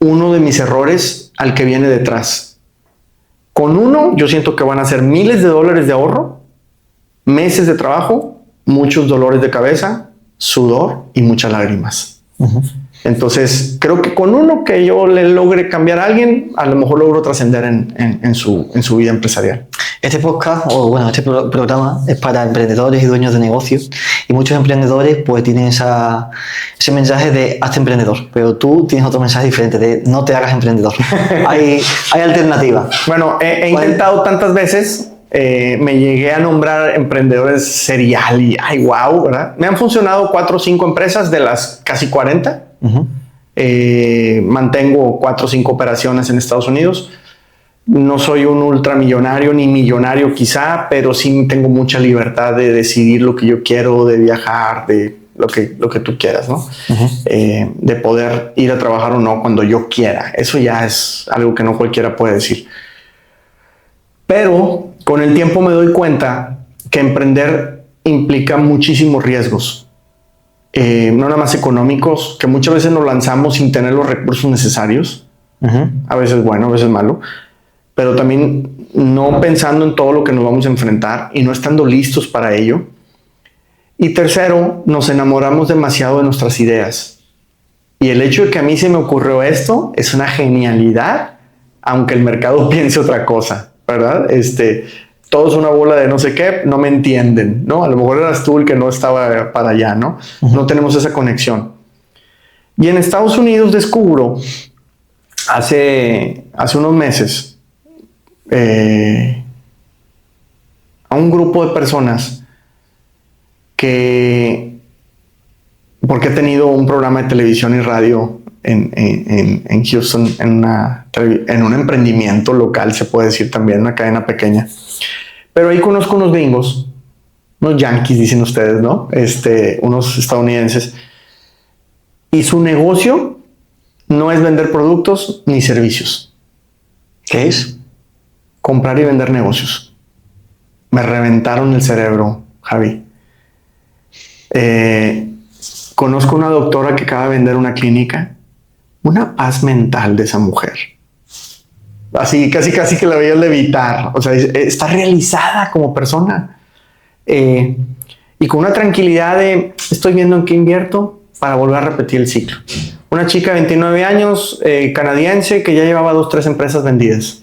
uno de mis errores al que viene detrás. Con uno, yo siento que van a ser miles de dólares de ahorro, meses de trabajo, muchos dolores de cabeza, sudor y muchas lágrimas. Entonces, creo que con uno que yo le logre cambiar a alguien, a lo mejor logro trascender en su vida empresarial. Este podcast, o bueno, este programa es para emprendedores y dueños de negocios, y muchos emprendedores pues tienen ese mensaje de hazte emprendedor, pero tú tienes otro mensaje diferente de no te hagas emprendedor. hay alternativa. Bueno, he intentado tantas veces, me llegué a nombrar emprendedores serial y ay, wow, ¿verdad? Me han funcionado 4 o 5 empresas de las casi 40. Mantengo 4 o 5 operaciones en Estados Unidos. No soy un ultramillonario ni millonario quizá, pero sí tengo mucha libertad de decidir lo que yo quiero, de viajar, de lo que tú quieras, ¿no? De poder ir a trabajar o no cuando yo quiera. Eso ya es algo que no cualquiera puede decir. Pero con el tiempo me doy cuenta que emprender implica muchísimos riesgos. No nada más económicos, que muchas veces nos lanzamos sin tener los recursos necesarios. A veces bueno, a veces malo. Pero también no pensando en todo lo que nos vamos a enfrentar y no estando listos para ello. Y tercero, nos enamoramos demasiado de nuestras ideas. Y el hecho de que a mí se me ocurrió esto es una genialidad, aunque el mercado piense otra cosa, ¿verdad? Todo es una bola de no sé qué, no me entienden, ¿no? A lo mejor eras tú el que no estaba para allá, ¿no? No tenemos esa conexión. Y en Estados Unidos descubro, hace unos meses, a un grupo de personas porque he tenido un programa de televisión y radio en Houston, en un emprendimiento local, se puede decir también, una cadena pequeña. Pero ahí conozco unos gringos, unos yankees, dicen ustedes, ¿no? Unos estadounidenses. Y su negocio no es vender productos ni servicios. ¿Qué es? Comprar y vender negocios. Me reventaron el cerebro, Javi. Conozco una doctora que acaba de vender una clínica. Una paz mental de esa mujer. Así, casi que la veías levitar. O sea, está realizada como persona. Y con una tranquilidad de estoy viendo en qué invierto para volver a repetir el ciclo. Una chica de 29 años, canadiense, que ya llevaba 2 o 3 empresas vendidas.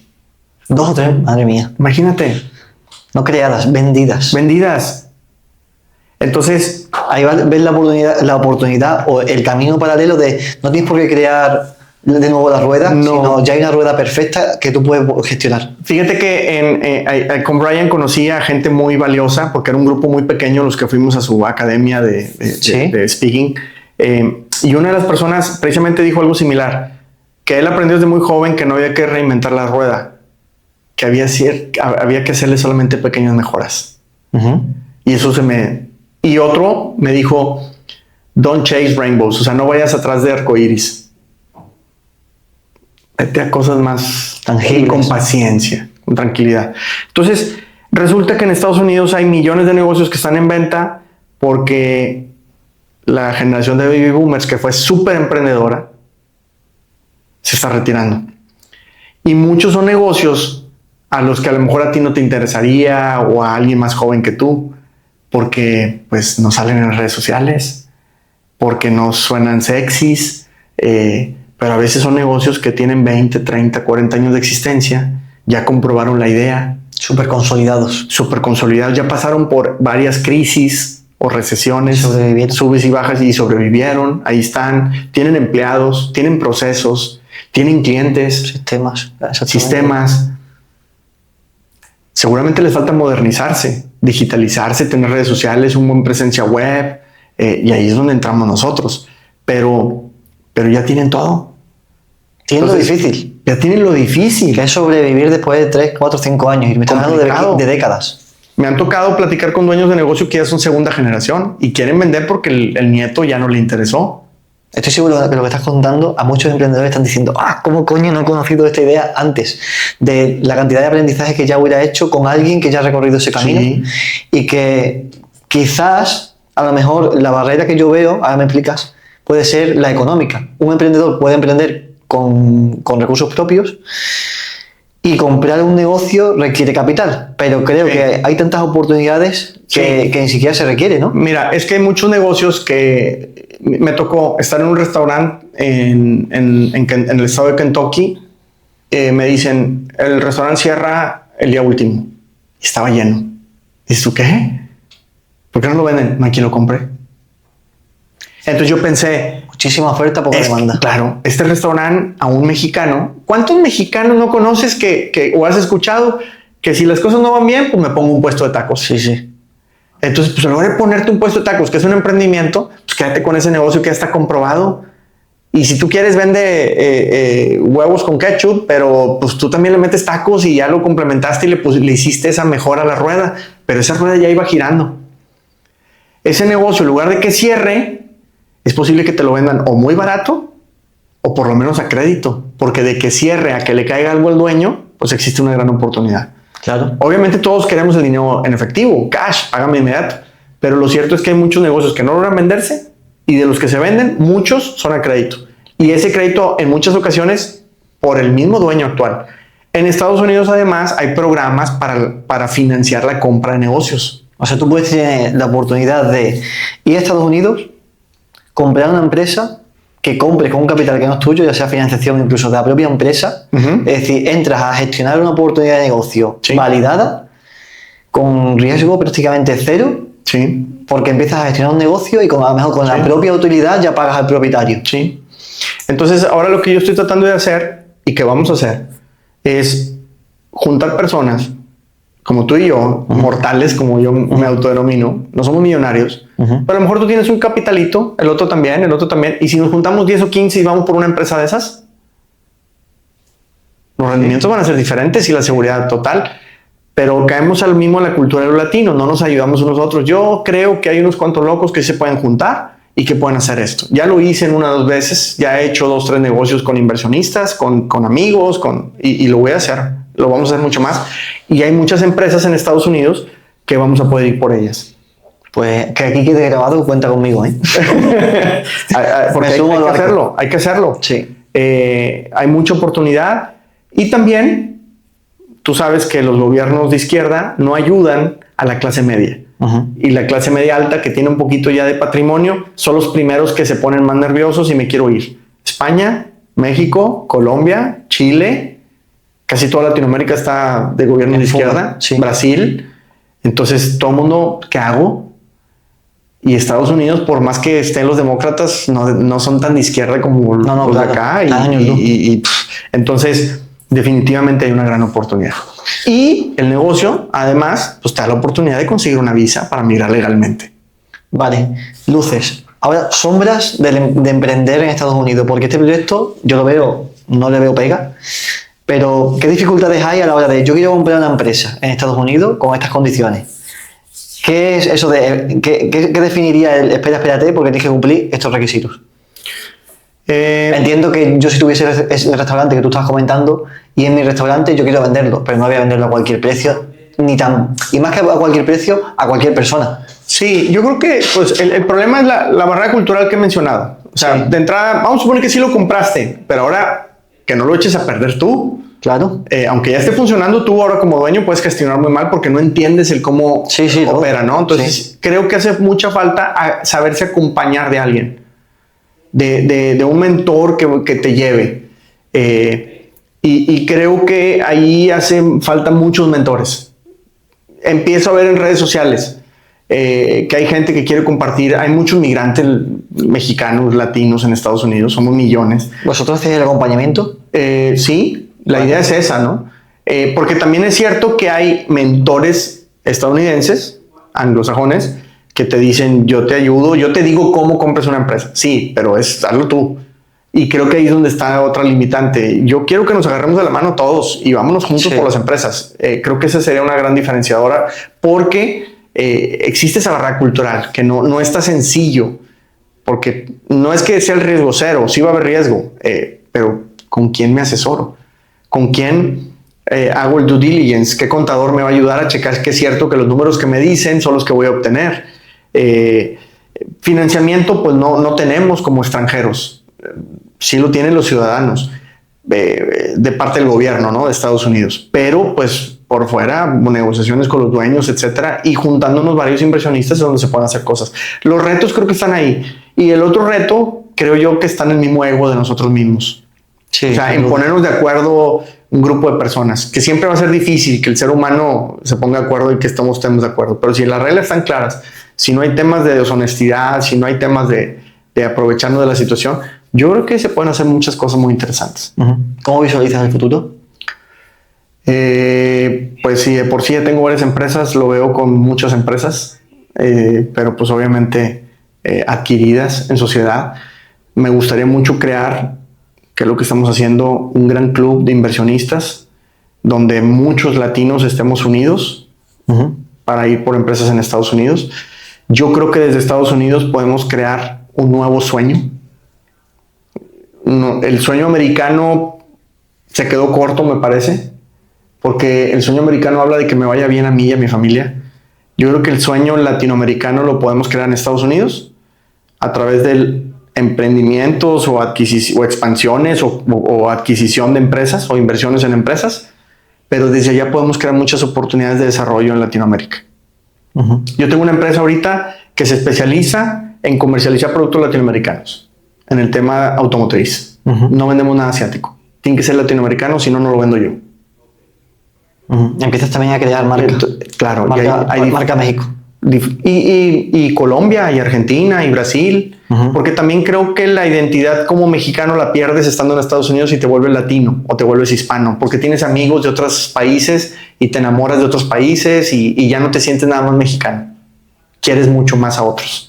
2 o 3, madre mía. Imagínate. No creadas, vendidas. Vendidas. Entonces, ahí ves la oportunidad o el camino paralelo de no tienes por qué crear de nuevo la rueda, sino ya hay una rueda perfecta que tú puedes gestionar. Fíjate que con Brian conocí a gente muy valiosa porque era un grupo muy pequeño los que fuimos a su academia de speaking. Y una de las personas precisamente dijo algo similar, que él aprendió desde muy joven que no había que reinventar la rueda, que había que hacerle solamente pequeñas mejoras. Y eso Y otro me dijo, don't chase rainbows, o sea, no vayas atrás de arcoíris. Vete a cosas más tangibles, con paciencia, con tranquilidad. Entonces, resulta que en Estados Unidos hay millones de negocios que están en venta porque la generación de baby boomers, que fue súper emprendedora, se está retirando. Y muchos son negocios a los que a lo mejor a ti no te interesaría o a alguien más joven que tú, porque pues no salen en las redes sociales, porque no suenan sexys, pero a veces son negocios que tienen 20, 30, 40 años de existencia, ya comprobaron la idea. Súper consolidados. Súper consolidados, ya pasaron por varias crisis o recesiones, subes y bajas y sobrevivieron, ahí están, tienen empleados, tienen procesos, tienen clientes, sistemas. Seguramente les falta modernizarse, digitalizarse, tener redes sociales, una buena presencia web, y ahí es donde entramos nosotros. Pero ya tienen todo. Tienen lo difícil. Ya tienen lo difícil. Que es sobrevivir después de 3, 4, 5 años. Y me están hablando de décadas. Me han tocado platicar con dueños de negocio que ya son segunda generación y quieren vender porque el nieto ya no le interesó. Estoy seguro de que lo que estás contando a muchos emprendedores están diciendo, ¿cómo coño no he conocido esta idea antes? De la cantidad de aprendizaje que ya hubiera hecho con alguien que ya ha recorrido ese camino. Sí. Y que quizás, a lo mejor, la barrera que yo veo, ahora me explicas, puede ser la económica. Un emprendedor puede emprender con recursos propios y comprar un negocio requiere capital, pero creo que hay tantas oportunidades que ni siquiera se requiere, ¿no? Mira, es que hay muchos negocios que me tocó estar en un restaurante en el estado de Kentucky. Me dicen, el restaurante cierra el día último. y estaba lleno. Dices tú, ¿qué? ¿Por qué no lo venden? No hay quien lo compre. Entonces yo pensé, muchísima oferta, poca demanda. Claro, este restaurante a un mexicano, ¿cuántos mexicanos no conoces o has escuchado que si las cosas no van bien, pues me pongo un puesto de tacos? Sí. Entonces, pues en lugar de ponerte un puesto de tacos, que es un emprendimiento, pues quédate con ese negocio que ya está comprobado. Y si tú quieres, vende huevos con ketchup, pero pues tú también le metes tacos y ya lo complementaste y le hiciste esa mejora a la rueda, pero esa rueda ya iba girando. Ese negocio, en lugar de que cierre, es posible que te lo vendan o muy barato o por lo menos a crédito, porque de que cierre a que le caiga algo al dueño, pues existe una gran oportunidad. Claro. Obviamente todos queremos el dinero en efectivo, cash, págame inmediato, pero lo cierto es que hay muchos negocios que no logran venderse y de los que se venden, muchos son a crédito. Y ese crédito en muchas ocasiones por el mismo dueño actual. En Estados Unidos además hay programas para financiar la compra de negocios. O sea, tú puedes tener la oportunidad de ir a Estados Unidos, comprar una empresa que compres con un capital que no es tuyo, ya sea financiación incluso de la propia empresa. Es decir, entras a gestionar una oportunidad de negocio validada, con riesgo prácticamente cero, porque empiezas a gestionar un negocio y a lo mejor con la propia utilidad ya pagas al propietario. Entonces, ahora lo que yo estoy tratando de hacer y que vamos a hacer es juntar personas como tú y yo, mortales, como yo me autodenomino, no somos millonarios, pero a lo mejor tú tienes un capitalito, el otro también, y si nos juntamos 10 o 15 y vamos por una empresa de esas, los rendimientos van a ser diferentes y la seguridad total, pero caemos al mismo en la cultura de los latinos, no nos ayudamos unos a otros. Yo creo que hay unos cuantos locos que se pueden juntar y que pueden hacer esto. Ya lo hice en 1 o 2 veces, ya he hecho 2 o 3 negocios con inversionistas, con amigos, y lo voy a hacer. Lo vamos a hacer mucho más. Y hay muchas empresas en Estados Unidos que vamos a poder ir por ellas. Pues que aquí quede grabado, cuenta conmigo, Porque hay que hacerlo. Sí. Hay mucha oportunidad. Y también, tú sabes que los gobiernos de izquierda no ayudan a la clase media. Y la clase media alta, que tiene un poquito ya de patrimonio, son los primeros que se ponen más nerviosos y me quiero ir. España, México, Colombia, Chile... Casi toda Latinoamérica está de gobierno de izquierda, Brasil. Entonces, todo el mundo, ¿qué hago? Y Estados Unidos, por más que estén los demócratas, no son tan de izquierda como los de acá. Entonces, definitivamente hay una gran oportunidad. Y el negocio, además, pues te da la oportunidad de conseguir una visa para migrar legalmente. Vale, luces. Ahora, sombras de emprender en Estados Unidos, porque este proyecto yo lo veo, no le veo pega. Pero, ¿qué dificultades hay a la hora de yo quiero comprar una empresa en Estados Unidos con estas condiciones? ¿Qué es eso de qué definiría el espérate porque tienes que cumplir estos requisitos? Entiendo que yo si tuviese el restaurante que tú estabas comentando y en mi restaurante yo quiero venderlo, pero no voy a venderlo a cualquier precio, y más que a cualquier precio, a cualquier persona. Sí, yo creo que pues, el problema es la barrera cultural que he mencionado. O sea, de entrada, vamos a suponer que sí lo compraste, pero ahora que no lo eches a perder tú. Claro. Aunque ya esté funcionando, tú ahora como dueño puedes gestionar muy mal porque no entiendes el cómo opera, ¿no? Entonces, creo que hace mucha falta saberse acompañar de alguien, de un mentor que te lleve. Y creo que ahí hace falta muchos mentores. Empiezo a ver en redes sociales que hay gente que quiere compartir. Hay muchos migrantes mexicanos, latinos en Estados Unidos, somos millones. ¿Vosotros hacéis el acompañamiento? Sí. La idea es esa, ¿no? Porque también es cierto que hay mentores estadounidenses, anglosajones, que te dicen, yo te ayudo, yo te digo cómo compres una empresa. Sí, pero hazlo tú. Y creo que ahí es donde está otra limitante. Yo quiero que nos agarremos de la mano todos y vámonos juntos por las empresas. Creo que esa sería una gran diferenciadora porque existe esa barrera cultural, que no es tan sencillo. Porque no es que sea el riesgo cero, sí va a haber riesgo, pero ¿con quién me asesoro? ¿Con quién hago el due diligence? ¿Qué contador me va a ayudar a checar que es cierto que los números que me dicen son los que voy a obtener? Financiamiento, pues no tenemos como extranjeros. Sí lo tienen los ciudadanos de parte del gobierno, ¿no? De Estados Unidos. Pero, pues, por fuera, negociaciones con los dueños, etcétera. Y juntándonos varios inversionistas es donde se pueden hacer cosas. Los retos creo que están ahí. Y el otro reto, creo yo que está en el mismo ego de nosotros mismos. Sí, o sea, en ponernos de acuerdo un grupo de personas, que siempre va a ser difícil que el ser humano se ponga de acuerdo y que estemos de acuerdo. Pero si las reglas están claras, si no hay temas de deshonestidad, si no hay temas de aprovecharnos de la situación, yo creo que se pueden hacer muchas cosas muy interesantes. ¿Cómo visualizas el futuro? Pues sí, de por sí ya tengo varias empresas, lo veo con muchas empresas, pero pues obviamente adquiridas en sociedad. Me gustaría mucho crear, que es lo que estamos haciendo, un gran club de inversionistas donde muchos latinos estemos unidos para ir por empresas en Estados Unidos. Yo creo que desde Estados Unidos podemos crear un nuevo sueño. No, el sueño americano se quedó corto, me parece, porque el sueño americano habla de que me vaya bien a mí y a mi familia. Yo creo que el sueño latinoamericano lo podemos crear en Estados Unidos a través de emprendimientos o expansiones o adquisición de empresas o inversiones en empresas, pero desde allá podemos crear muchas oportunidades de desarrollo en Latinoamérica. Yo tengo una empresa ahorita que se especializa en comercializar productos latinoamericanos en el tema automotriz. No vendemos nada asiático. Tiene que ser latinoamericano, si no, no lo vendo yo. Empiezas también a crear marca. Claro, marca México. Y Colombia, y Argentina, y Brasil, porque también creo que la identidad como mexicano la pierdes estando en Estados Unidos y te vuelves latino o te vuelves hispano, porque tienes amigos de otros países y te enamoras de otros países y ya no te sientes nada más mexicano. Quieres mucho más a otros.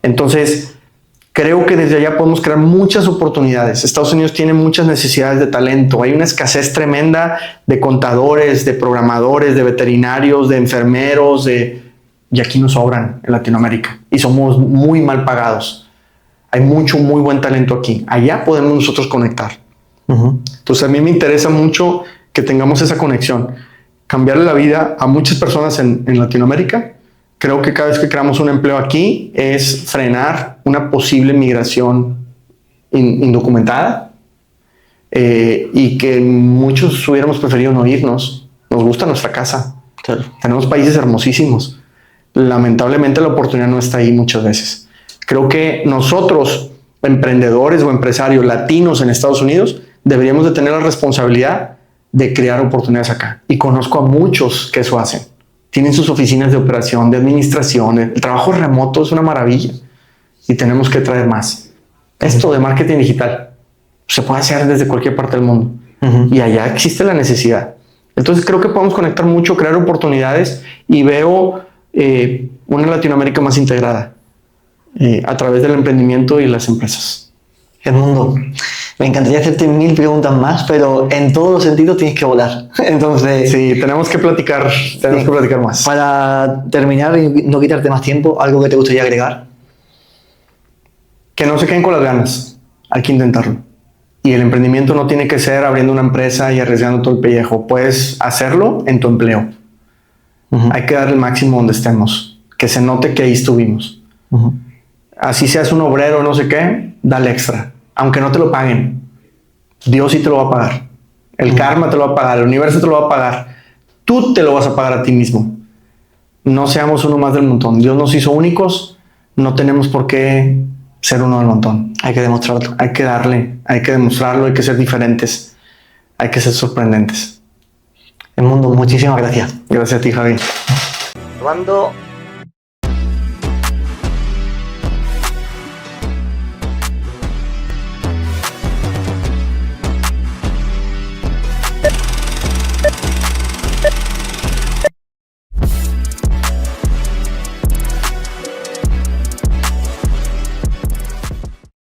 Entonces, creo que desde allá podemos crear muchas oportunidades. Estados Unidos tiene muchas necesidades de talento. Hay una escasez tremenda de contadores, de programadores, de veterinarios, de enfermeros, y aquí nos sobran en Latinoamérica y somos muy mal pagados. Hay muy buen talento aquí. Allá podemos nosotros conectar. Entonces a mí me interesa mucho que tengamos esa conexión, cambiarle la vida a muchas personas en Latinoamérica. Creo que cada vez que creamos un empleo aquí es frenar una posible migración indocumentada y que muchos hubiéramos preferido no irnos. Nos gusta nuestra casa. Claro. Tenemos países hermosísimos. Lamentablemente la oportunidad no está ahí muchas veces. Creo que nosotros, emprendedores o empresarios latinos en Estados Unidos, deberíamos de tener la responsabilidad de crear oportunidades acá. Y conozco a muchos que eso hacen. Tienen sus oficinas de operación, de administración. El trabajo remoto es una maravilla y tenemos que traer más. Esto de marketing digital se puede hacer desde cualquier parte del mundo y allá existe la necesidad. Entonces creo que podemos conectar mucho, crear oportunidades y veo una Latinoamérica más integrada a través del emprendimiento y las empresas. Edmundo, me encantaría hacerte 1000 preguntas más, pero en todos los sentidos tienes que volar. Entonces, sí, tenemos que platicar más. Para terminar y no quitarte más tiempo, ¿algo que te gustaría agregar? Que no se queden con las ganas, hay que intentarlo. Y el emprendimiento no tiene que ser abriendo una empresa y arriesgando todo el pellejo. Puedes hacerlo en tu empleo. Hay que dar el máximo donde estemos, que se note que ahí estuvimos. Así seas un obrero, no sé qué, dale extra, aunque no te lo paguen. Dios sí te lo va a pagar. El karma te lo va a pagar, el universo te lo va a pagar. Tú te lo vas a pagar a ti mismo. No seamos uno más del montón. Dios nos hizo únicos, no tenemos por qué ser uno del montón. Hay que demostrarlo. Hay que darle, hay que demostrarlo, hay que ser diferentes, hay que ser sorprendentes. Edmundo, muchísimas gracias. Gracias a ti, Javi. Probando